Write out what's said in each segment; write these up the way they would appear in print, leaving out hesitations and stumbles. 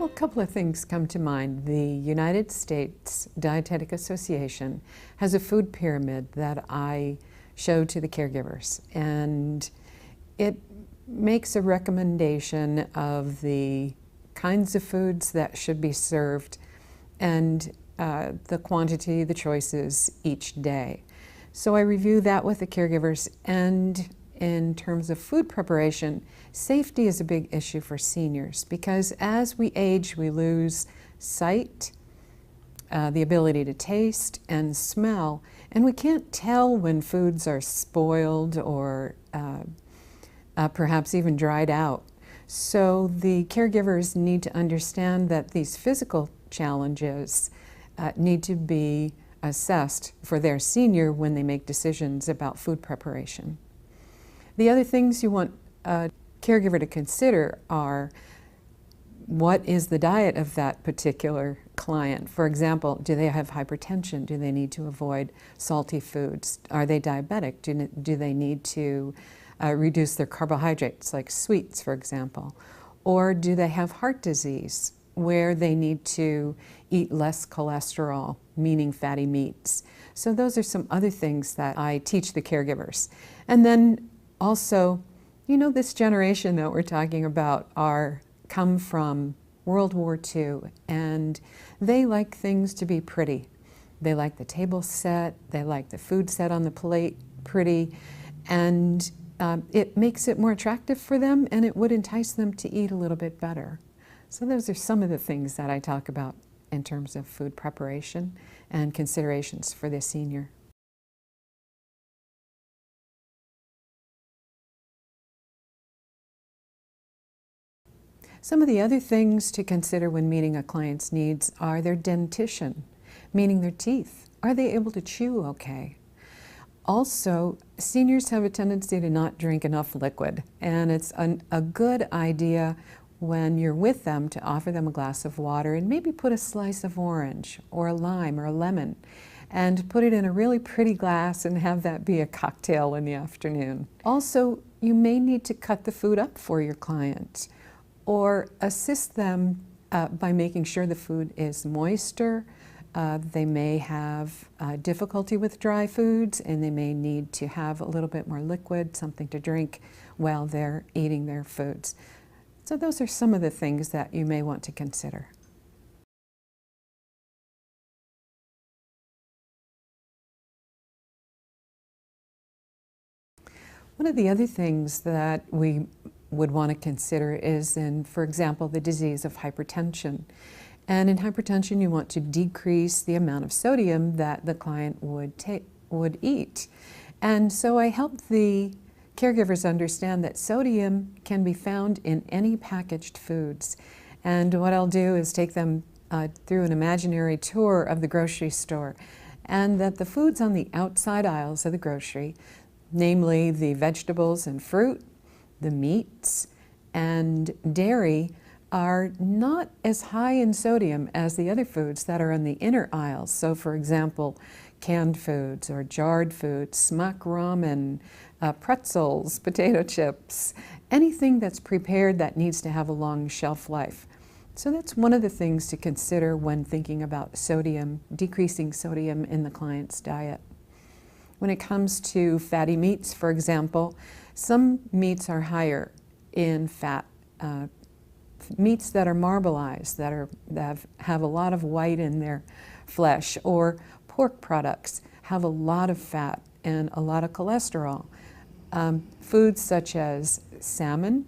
Well, a couple of things come to mind. The United States Dietetic Association has a food pyramid that I show to the caregivers, and it makes a recommendation of the kinds of foods that should be served and the quantity, the choices each day. So I review that with the caregivers, and in terms of food preparation, safety is a big issue for seniors because as we age, we lose sight, the ability to taste and smell, and we can't tell when foods are spoiled or perhaps even dried out. So the caregivers need to understand that these physical challenges need to be assessed for their senior when they make decisions about food preparation. The other things you want a caregiver to consider are what is the diet of that particular client. For example, do they have hypertension? Do they need to avoid salty foods? Are they diabetic? Do they need to reduce their carbohydrates, like sweets, for example? Or do they have heart disease, where they need to eat less cholesterol, meaning fatty meats? So those are some other things that I teach the caregivers. And then also, you know, this generation that we're talking about come from World War II, and they like things to be pretty. They like the table set, they like the food set on the plate pretty, and it makes it more attractive for them, and it would entice them to eat a little bit better. So those are some of the things that I talk about in terms of food preparation and considerations for the senior. Some of the other things to consider when meeting a client's needs are their dentition, meaning their teeth. Are they able to chew okay? Also, seniors have a tendency to not drink enough liquid, and it's a good idea when you're with them to offer them a glass of water and maybe put a slice of orange or a lime or a lemon and put it in a really pretty glass and have that be a cocktail in the afternoon. Also, you may need to cut the food up for your client or assist them by making sure the food is moister. They may have difficulty with dry foods, and they may need to have a little bit more liquid, something to drink while they're eating their foods. So those are some of the things that you may want to consider. One of the other things that we would want to consider is for example, the disease of hypertension. And in hypertension, you want to decrease the amount of sodium that the client would eat. And so I help the caregivers understand that sodium can be found in any packaged foods. And what I'll do is take them through an imaginary tour of the grocery store, and that the foods on the outside aisles of the grocery, namely the vegetables and fruit, the meats, and dairy, are not as high in sodium as the other foods that are on the inner aisles. So for example, canned foods or jarred foods, smack ramen, pretzels, potato chips, anything that's prepared that needs to have a long shelf life. So that's one of the things to consider when thinking about sodium, decreasing sodium in the client's diet. When it comes to fatty meats, for example, some meats are higher in fat. Meats that are marbleized, that have a lot of white in their flesh, or pork products have a lot of fat and a lot of cholesterol. Foods such as salmon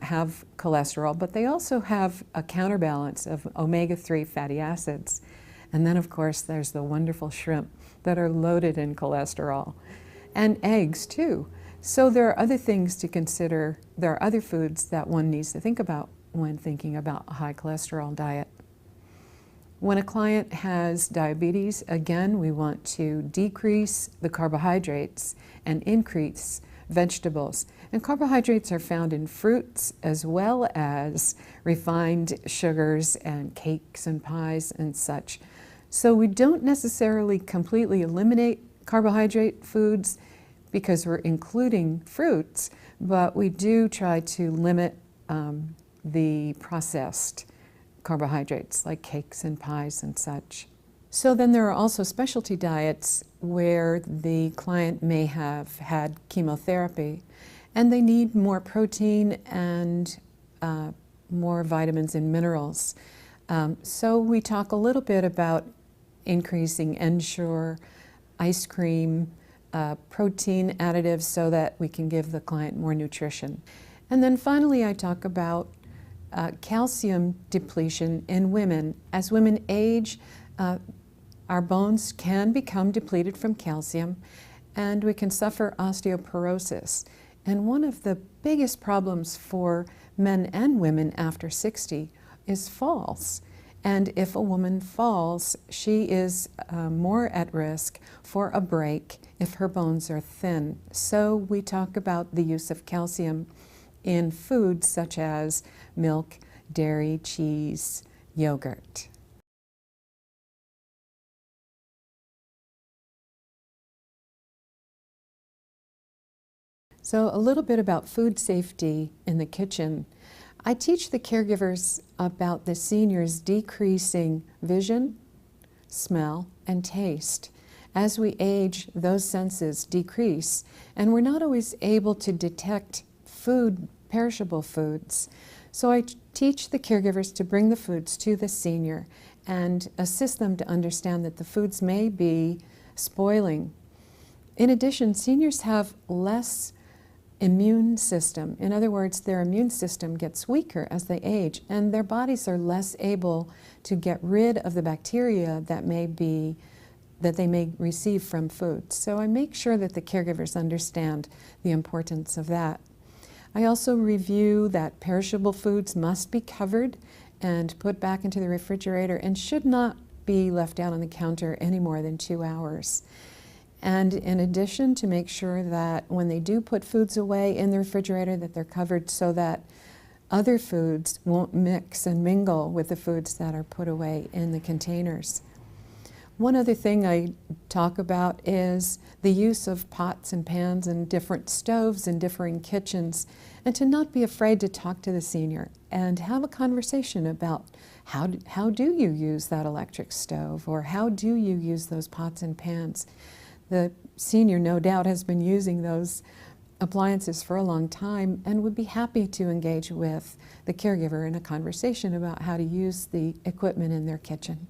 have cholesterol, but they also have a counterbalance of omega-3 fatty acids. And then, of course, there's the wonderful shrimp that are loaded in cholesterol, and eggs too. So there are other things to consider. There are other foods that one needs to think about when thinking about a high cholesterol diet. When a client has diabetes, again, we want to decrease the carbohydrates and increase vegetables. And carbohydrates are found in fruits as well as refined sugars and cakes and pies and such. So we don't necessarily completely eliminate carbohydrate foods because we're including fruits, but we do try to limit the processed carbohydrates like cakes and pies and such. So then there are also specialty diets where the client may have had chemotherapy and they need more protein and more vitamins and minerals. So we talk a little bit about increasing Ensure, ice cream, protein additives so that we can give the client more nutrition. And then finally I talk about calcium depletion in women. As women age, our bones can become depleted from calcium and we can suffer osteoporosis. And one of the biggest problems for men and women after 60 is falls. And if a woman falls, she is more at risk for a break if her bones are thin. So we talk about the use of calcium in foods such as milk, dairy, cheese, yogurt. So a little bit about food safety in the kitchen. I teach the caregivers about the seniors decreasing vision, smell, and taste. As we age, those senses decrease, and we're not always able to detect food, perishable foods. So I teach the caregivers to bring the foods to the senior and assist them to understand that the foods may be spoiling. In addition, seniors have less immune system. In other words, their immune system gets weaker as they age, and their bodies are less able to get rid of the bacteria that they may receive from food. So I make sure that the caregivers understand the importance of that. I also review that perishable foods must be covered and put back into the refrigerator and should not be left out on the counter any more than 2 hours. And in addition, to make sure that when they do put foods away in the refrigerator, that they're covered so that other foods won't mix and mingle with the foods that are put away in the containers. One other thing I talk about is the use of pots and pans and different stoves in differing kitchens, and to not be afraid to talk to the senior and have a conversation about how do you use that electric stove, or how do you use those pots and pans. The senior, no doubt, has been using those appliances for a long time and would be happy to engage with the caregiver in a conversation about how to use the equipment in their kitchen.